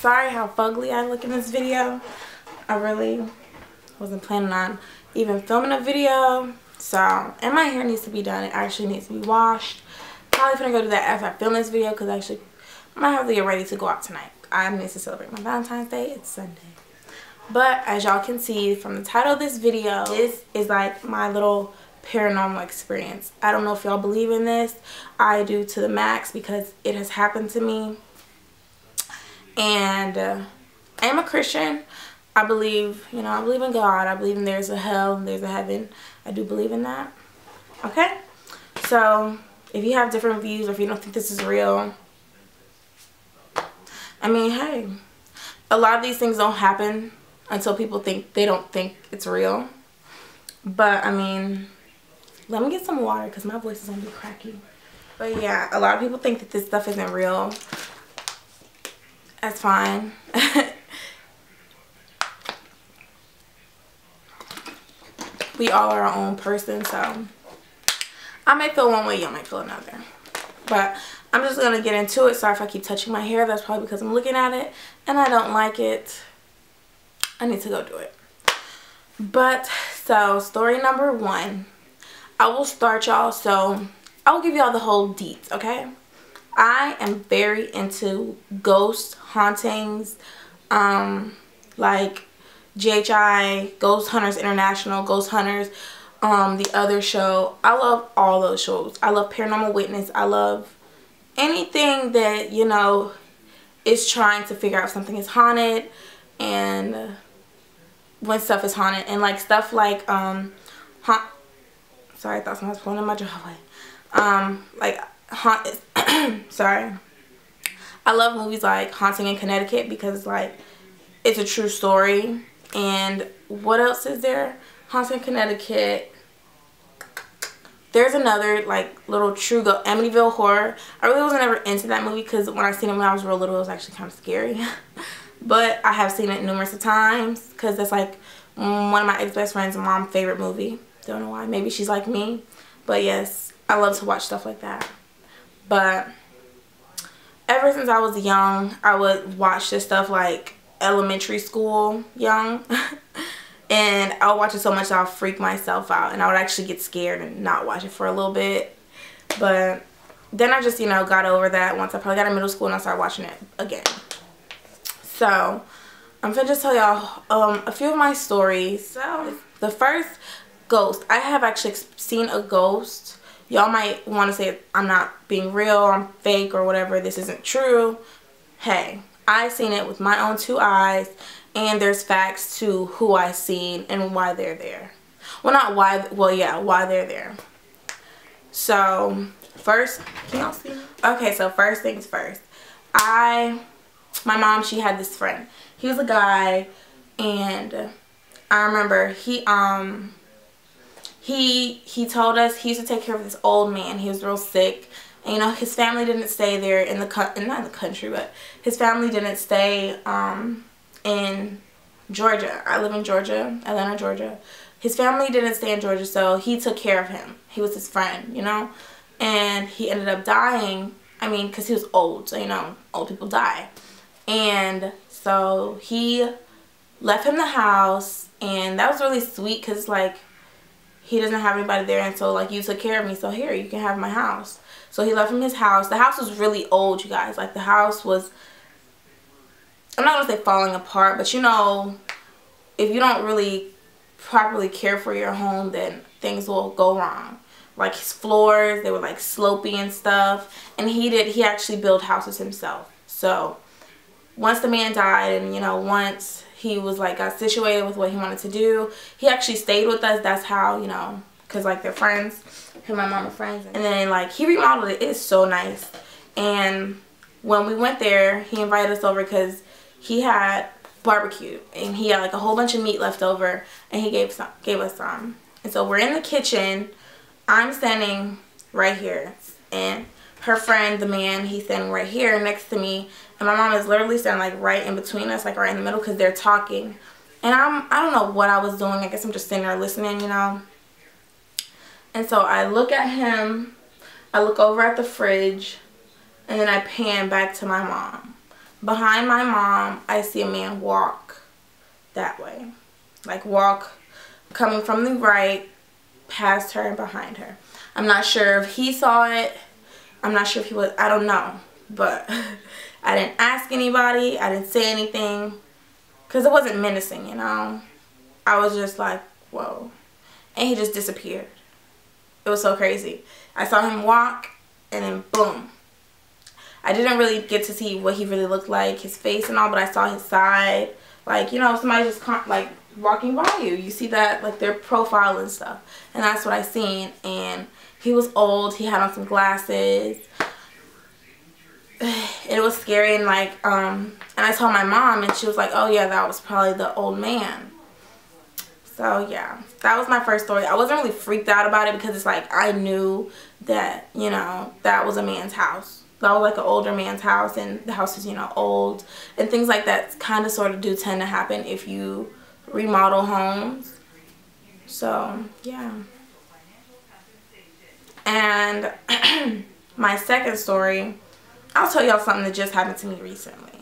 sorry how fugly I look in this video. I really wasn't planning on even filming a video. So, and my hair needs to be done. It actually needs to be washed. Probably gonna go do that after I film this video because actually I might have to get ready to go out tonight. I need to celebrate my Valentine's Day. It's Sunday. But as y'all can see from the title of this video, this is like my little paranormal experience. I don't know if y'all believe in this. I do to the max because it has happened to me. And I am a Christian. I believe, you know, I believe in God. I believe in there's a hell and there's a heaven. I do believe in that. Okay? So, if you have different views or if you don't think this is real, I mean, hey, a lot of these things don't happen until people think they don't think it's real. But, I mean, let me get some water because my voice is going to be cracky. But, yeah, a lot of people think that this stuff isn't real. That's fine. We all are our own person, so I may feel one way, you might feel another. But I'm just going to get into it. Sorry if I keep touching my hair. That's probably because I'm looking at it and I don't like it. I need to go do it. But, so, story number 1. I will start, y'all. So, I will give y'all the whole deets, okay? I am very into ghost hauntings, like GHI, Ghost Hunters International, Ghost Hunters, the other show. I love all those shows. I love Paranormal Witness. I love anything that, you know, is trying to figure out if something is haunted and when stuff is haunted. And like stuff like, sorry, I thought someone was pulling in my driveway. Sorry. I love movies like Haunting in Connecticut because like it's a true story. And what else is there? Haunting in Connecticut. There's another like little true Amityville Horror. I really wasn't ever into that movie because when I seen it when I was real little, it was actually kind of scary. But I have seen it numerous of times because that's like one of my ex-best friend's mom's favorite movie. Don't know why. Maybe she's like me. But yes, I love to watch stuff like that. But ever since I was young, I would watch this stuff like elementary school young. And I would watch it so much that I'll freak myself out. And I would actually get scared and not watch it for a little bit. But then I just, you know, got over that once I probably got in middle school and I started watching it again. So, I'm going to just tell y'all a few of my stories. So, the first ghost. I have actually seen a ghost. Y'all might want to say I'm not being real, I'm fake or whatever, this isn't true. Hey, I seen it with my own 2 eyes and there's facts to who I seen and why they're there. Well, not why, well yeah, why they're there. So, first, can y'all see? Okay, so first things first. My mom, she had this friend. He was a guy and I remember he told us he used to take care of this old man. He was real sick. And, you know, his family didn't stay there in the not in the country, but his family didn't stay in Georgia. I live in Georgia, Atlanta, Georgia. His family didn't stay in Georgia, so he took care of him. He was his friend, you know. And he ended up dying, I mean, because he was old. So, you know, old people die. And so he left him the house. And that was really sweet because, like, he doesn't have anybody there, and so like you took care of me, so here you can have my house. So he left him his house. The house was really old, you guys. Like the house was, I'm not gonna say falling apart, but you know, if you don't really properly care for your home, then things will go wrong. Like his floors, they were like slopey and stuff, and he actually built houses himself. So once the man died, and you know, once he was like got situated with what he wanted to do, he actually stayed with us. That's how, you know, because like they're friends, him and my mom are friends. And then like he remodeled it. It's so nice. And when we went there, he invited us over because he had barbecue and he had like a whole bunch of meat left over, and he gave us some. And so we're in the kitchen. I'm standing right here, and her friend, the man, he's standing right here next to me, and my mom is literally standing like right in between us, like right in the middle, because they're talking. And I don't know what I was doing. I guess I'm just sitting there listening, you know. And so I look at him, I look over at the fridge, and then I pan back to my mom. behind my mom, I see a man walk that way. Like walk coming from the right, past her and behind her. I'm not sure if he saw it. I'm not sure if he was, I don't know. But I didn't ask anybody. I didn't say anything. Because it wasn't menacing, you know. I was just like, whoa. And he just disappeared. It was so crazy. I saw him walk and then boom. I didn't really get to see what he really looked like, his face and all, but I saw his side. Like, you know, somebody just like walking by you. You see that, like their profile and stuff. And that's what I seen. And he was old. He had on some glasses. It was scary. And like, and I told my mom and she was like, oh yeah, that was probably the old man. So yeah, that was my first story. I wasn't really freaked out about it because it's like I knew that, you know, that was a man's house. That was like an older man's house, and the house is, you know, old. And things like that kind of sort of do tend to happen if you remodel homes. So yeah. And my second story, I'll tell y'all something that just happened to me recently.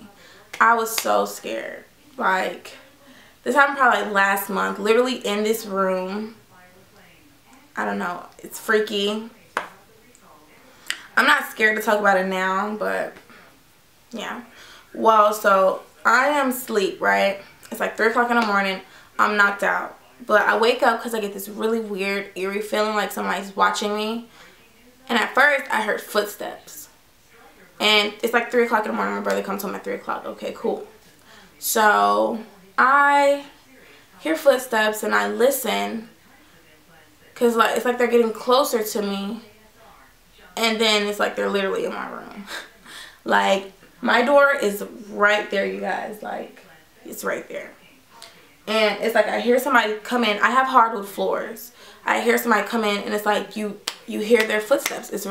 I was so scared. Like, this happened probably like last month. Literally in this room. I don't know. It's freaky. I'm not scared to talk about it now, but yeah. Well, so I am asleep, right? It's like 3 o'clock in the morning. I'm knocked out. But I wake up because I get this really weird, eerie feeling like somebody's watching me. And at first, I heard footsteps. And it's like 3 o'clock in the morning. My brother comes home at 3 o'clock. Okay, cool. So I hear footsteps and I listen. Because like, it's like they're getting closer to me. And then it's like they're literally in my room. Like, my door is right there, you guys. Like, it's right there. And it's like I hear somebody come in. I have hardwood floors. I hear somebody come in and it's like you hear their footsteps. It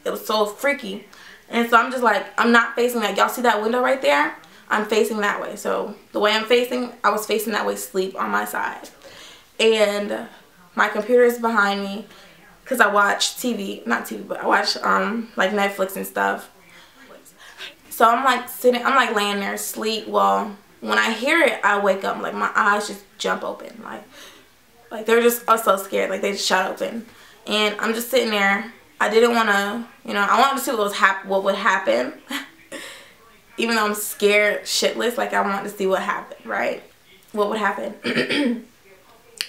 was so freaky. And so I'm just like, I'm not facing that. Y'all see that window right there? I'm facing that way. So the way I'm facing, I was facing that way, sleep on my side. And my computer is behind me. Because I watch TV, not TV, but I watch like Netflix and stuff. So I'm like sitting, I'm like laying there asleep. Well, when I hear it, I wake up. Like my eyes just jump open. Like they're just, I was so scared. Like they just shut open. And I'm just sitting there. I didn't want to, you know, I wanted to see what would happen. Even though I'm scared shitless, like I wanted to see what happened, right? What would happen.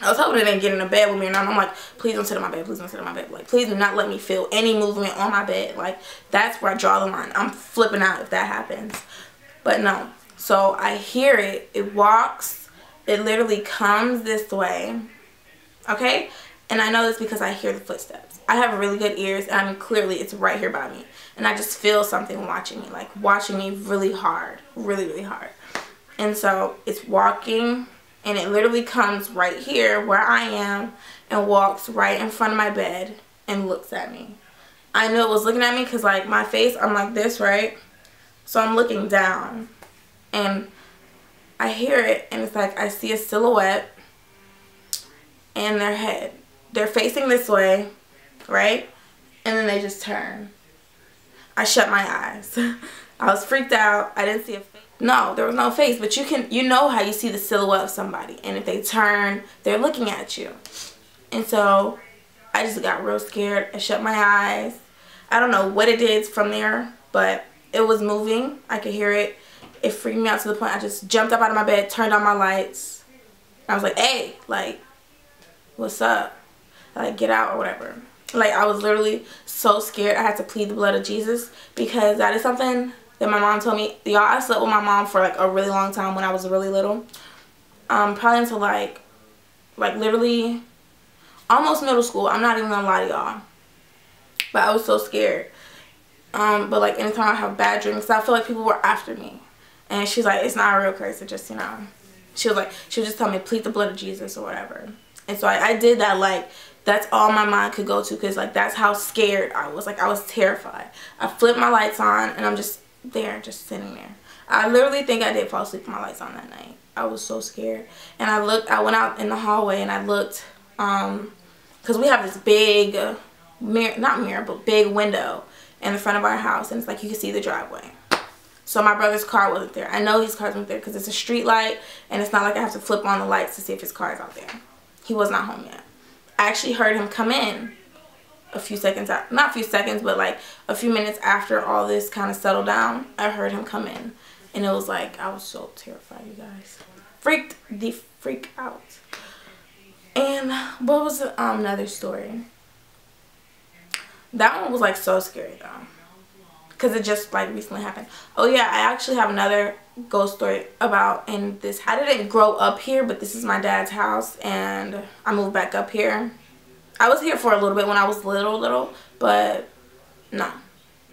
I was hoping they didn't get in the bed with me, and I'm like, please don't sit in my bed, please don't sit in my bed. Like, please do not let me feel any movement on my bed. Like, that's where I draw the line. I'm flipping out if that happens. But no. So I hear it. It walks. It literally comes this way. Okay? And I know this because I hear the footsteps. I have really good ears, and I mean, clearly it's right here by me. And I just feel something watching me. Like, watching me really hard. Really, really hard. And so it's walking. And it literally comes right here where I am and walks right in front of my bed and looks at me. I knew it was looking at me because like my face, I'm like this, right? So I'm looking down and I hear it and it's like I see a silhouette and their head. They're facing this way, right? And then they just turn. I shut my eyes. I was freaked out. I didn't see a face. No, there was no face, but you know how you see the silhouette of somebody, and if they turn, they're looking at you. And so I just got real scared. I shut my eyes. I don't know what it did from there, but it was moving. I could hear it. It freaked me out to the point I just jumped up out of my bed, turned on my lights. I was like, hey, like, what's up? Like, get out or whatever. Like, I was literally so scared. I had to plead the blood of Jesus because that is something that my mom told me. Y'all, I slept with my mom for like a really long time when I was really little. Probably until like literally almost middle school. I'm not even gonna lie to y'all. But I was so scared. But like anytime I have bad dreams, I feel like people were after me. And she's like, it's not a real curse, it just, you know. She would just tell me, plead the blood of Jesus or whatever. And so I did that. Like, that's all my mind could go to because like that's how scared I was. Like, I was terrified. I flipped my lights on and I'm just there, just sitting there. I literally think I did fall asleep with my lights on that night. I was so scared. And I went out in the hallway and I looked, because we have this big mirror, not mirror, but big window in the front of our house, and it's like you can see the driveway. So my brother's car wasn't there. I know his car wasn't there because it's a street light, and it's not like I have to flip on the lights to see if his car is out there. He was not home yet. I actually heard him come in a few seconds out, not a few seconds, but like a few minutes after all this kind of settled down. I heard him come in, and it was like, I was so terrified, you guys. Freaked the freak out. And what was another story? That one was like so scary though, because it just like recently happened. Oh yeah, I actually have another ghost story about in this. I didn't grow up here, but this is my dad's house, and I moved back up here. I was here for a little bit when I was little, but no,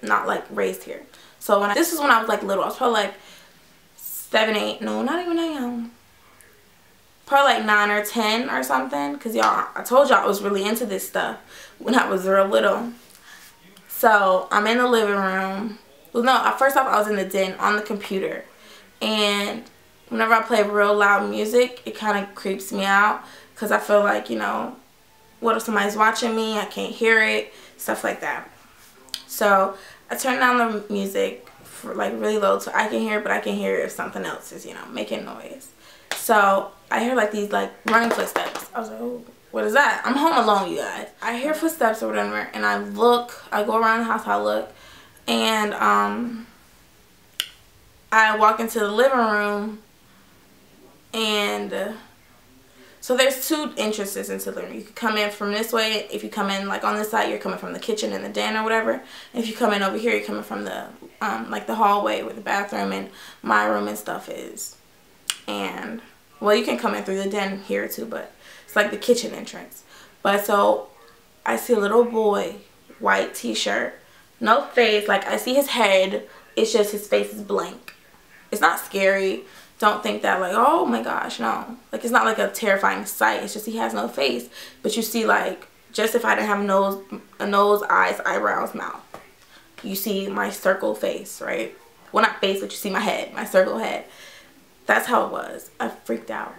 not like raised here. So this is when I was like little. I was probably like 7, 8, no, not even that young. Probably like 9 or 10 or something, because y'all, I told y'all I was really into this stuff when I was real little. So I'm in the living room. Well, no, first off, I was in the den on the computer, and whenever I play real loud music, it kind of creeps me out, because I feel like, you know, what if somebody's watching me? I can't hear it, stuff like that. So I turn down the music for like really low so I can hear it, but I can hear if something else is, you know, making noise. So I hear like these like running footsteps. I was like, oh, what is that? I'm home alone, you guys. I hear footsteps or whatever, and I look, I go around the house, I look, and I walk into the living room, and so there's 2 entrances into the living room. You can come in from this way. If you come in like on this side, you're coming from the kitchen and the den or whatever. And if you come in over here, you're coming from the like the hallway where the bathroom and my room and stuff is. And well, you can come in through the den here too, but it's like the kitchen entrance. But so I see a little boy, white t-shirt, no face, like I see his head, it's just his face is blank. It's not scary. Don't think that like, oh my gosh, no. Like, it's not like a terrifying sight. It's just he has no face. But you see, like, just if I didn't have a nose, eyes, eyebrows, mouth, you see my circle face, right? Well, not face, but you see my head, my circle head. That's how it was. I freaked out.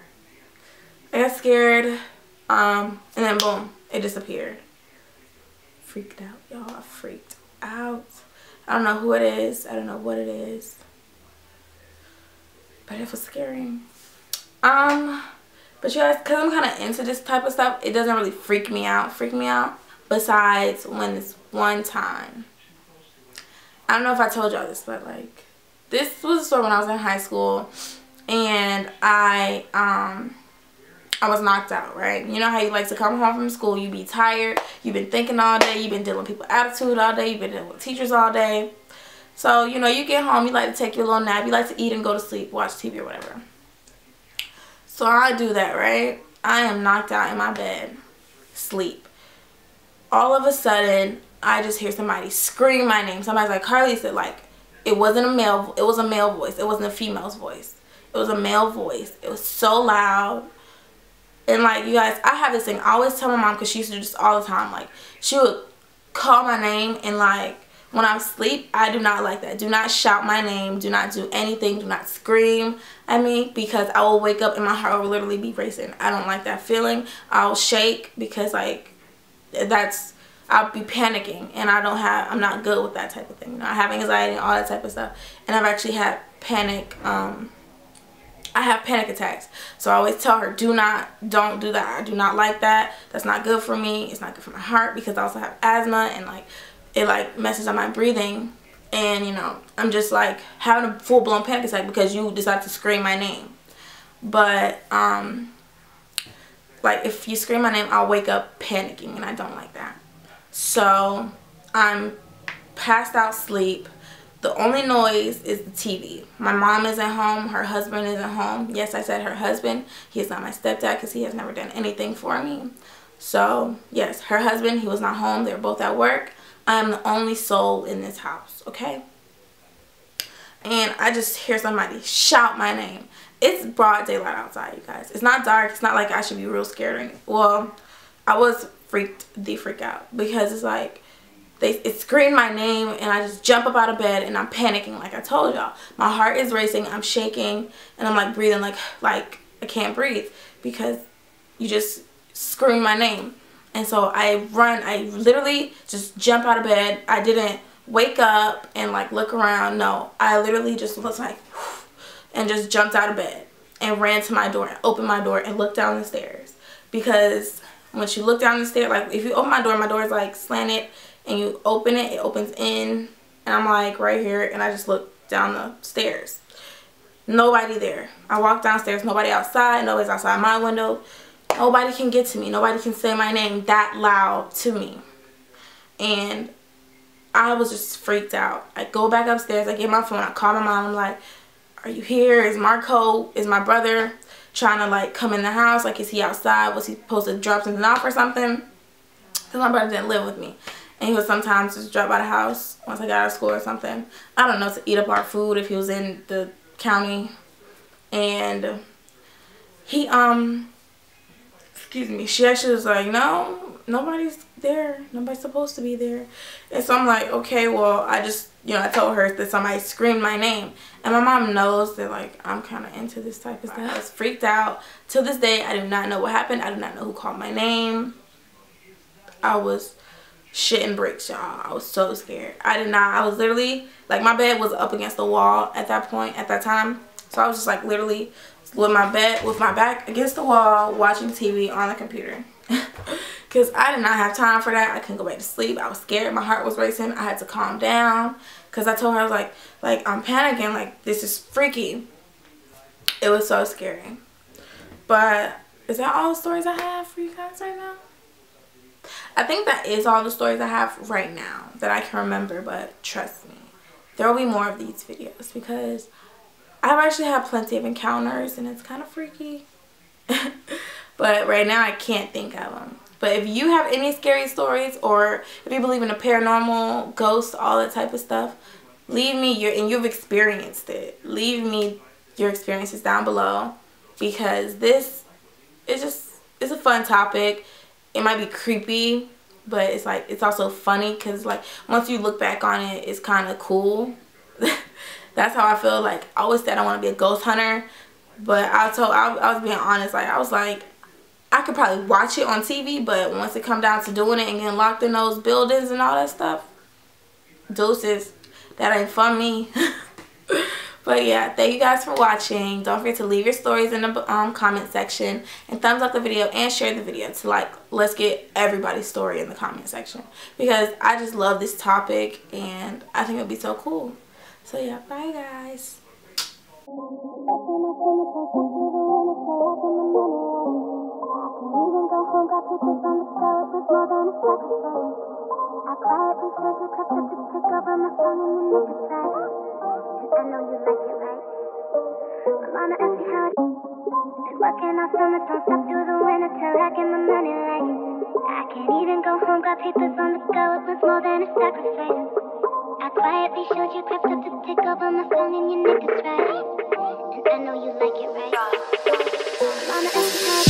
I got scared, and then boom, it disappeared. Freaked out, y'all. I freaked out. I don't know who it is. I don't know what it is. But it was scary. But you guys, because I'm kind of into this type of stuff, it doesn't really freak me out. Besides when this one time, I don't know if I told y'all this, but like, this was a story when I was in high school, and I was knocked out, right? You know how you like to come home from school, you be tired, you've been thinking all day, you've been dealing with people's attitude all day, you've been dealing with teachers all day. So, you know, you get home, you like to take your little nap, you like to eat and go to sleep, watch TV or whatever. So I do that, right? I am knocked out in my bed, sleep. All of a sudden, I just hear somebody scream my name. Somebody's like, Carly said, like, it wasn't a male, it was a male voice. It wasn't a female's voice. It was a male voice. It was so loud. And like, you guys, I have this thing. I always tell my mom, because she used to do this all the time. Like, she would call my name, and like, when I'm asleep, I do not like that. Do not shout my name. Do not do anything. Do not scream at me, because I will wake up and my heart will literally be racing. I don't like that feeling. I'll shake because like I'll be panicking, and I'm not good with that type of thing. You know, I have anxiety and all that type of stuff. And I've actually had panic, I have panic attacks. So I always tell her, don't do that. I do not like that. That's not good for me. It's not good for my heart, because I also have asthma, and like, it like messes up my breathing, and you know, I'm just like having a full-blown panic attack because you decide to scream my name. But like, if you scream my name, I'll wake up panicking, and I don't like that. So I'm passed out sleep. The only noise is the TV. My mom isn't home. Her husband isn't home. Yes, I said her husband. He is not my stepdad, because he has never done anything for me. So yes, her husband, he was not home. They were both at work. I am the only soul in this house, okay? And I just hear somebody shout my name. It's broad daylight outside, you guys. It's not dark. It's not like I should be real scared or anything. Well, I was freak out, because it's like, it screamed my name, and I just jump up out of bed, and I'm panicking like I told y'all. My heart is racing. I'm shaking, and I'm like breathing like I can't breathe, because you just screamed my name. And so I run. I literally just jump out of bed. I didn't wake up and like look around. No, I literally just was like, and just jumped out of bed and ran to my door and opened my door and looked down the stairs. Because once you look down the stairs, like if you open my door is like slanted, and you open it, it opens in, and I'm like right here, and I just look down the stairs. Nobody there. I walk downstairs, nobody outside, nobody's outside my window. Nobody can get to me. Nobody can say my name that loud to me. And I was just freaked out. I go back upstairs, I get my phone, I call my mom, I'm like, are you here? Is Marco, is my brother trying to like come in the house? Like, is he outside? Was he supposed to drop something off or something? Because my brother didn't live with me. And he would sometimes just drop by the house once I got out of school or something. I don't know, to eat up our food if he was in the county. And he, excuse me, she actually was like, no, nobody's there. Nobody's supposed to be there. And so I'm like, okay, well, I just, you know, I told her that somebody screamed my name. And my mom knows that, like, I'm kind of into this type of stuff. I was freaked out. To this day, I do not know what happened. I do not know who called my name. I was shitting bricks, y'all. I was so scared. I was literally, like, my bed was up against the wall at that time. So I was just like literally with my back against the wall watching TV on the computer. Because I did not have time for that. I couldn't go back to sleep. I was scared. My heart was racing. I had to calm down. Because I told her, I was like, I'm panicking. Like, this is freaky. It was so scary. But is that all the stories I have for you guys right now? I think that is all the stories I have right now that I can remember. But trust me, there will be more of these videos because I've actually had plenty of encounters and it's kind of freaky. But right now I can't think of them. But if you have any scary stories, or if you believe in the paranormal, ghosts, all that type of stuff, leave me and you've experienced it. Leave me your experiences down below, because this is it's a fun topic. It might be creepy, but it's like it's also funny, because like once you look back on it, it's kind of cool. That's how I feel. Like, I always said I want to be a ghost hunter, but I was being honest. Like, I was like, I could probably watch it on TV, but once it come down to doing it and getting locked in those buildings and all that stuff, deuces, that ain't for me. But yeah, thank you guys for watching. Don't forget to leave your stories in the comment section, and thumbs up the video and share the video to, like, let's get everybody's story in the comment section, because I just love this topic and I think it would be so cool. So yeah, bye guys. Working on summer, don't stop through the winter till I get my money right. I can't even go home, got papers on the go, it was more than a sacrifice. I quietly showed you, crept up to take over my song and your niggas right. And I know you like it, right? I'm on the empty house.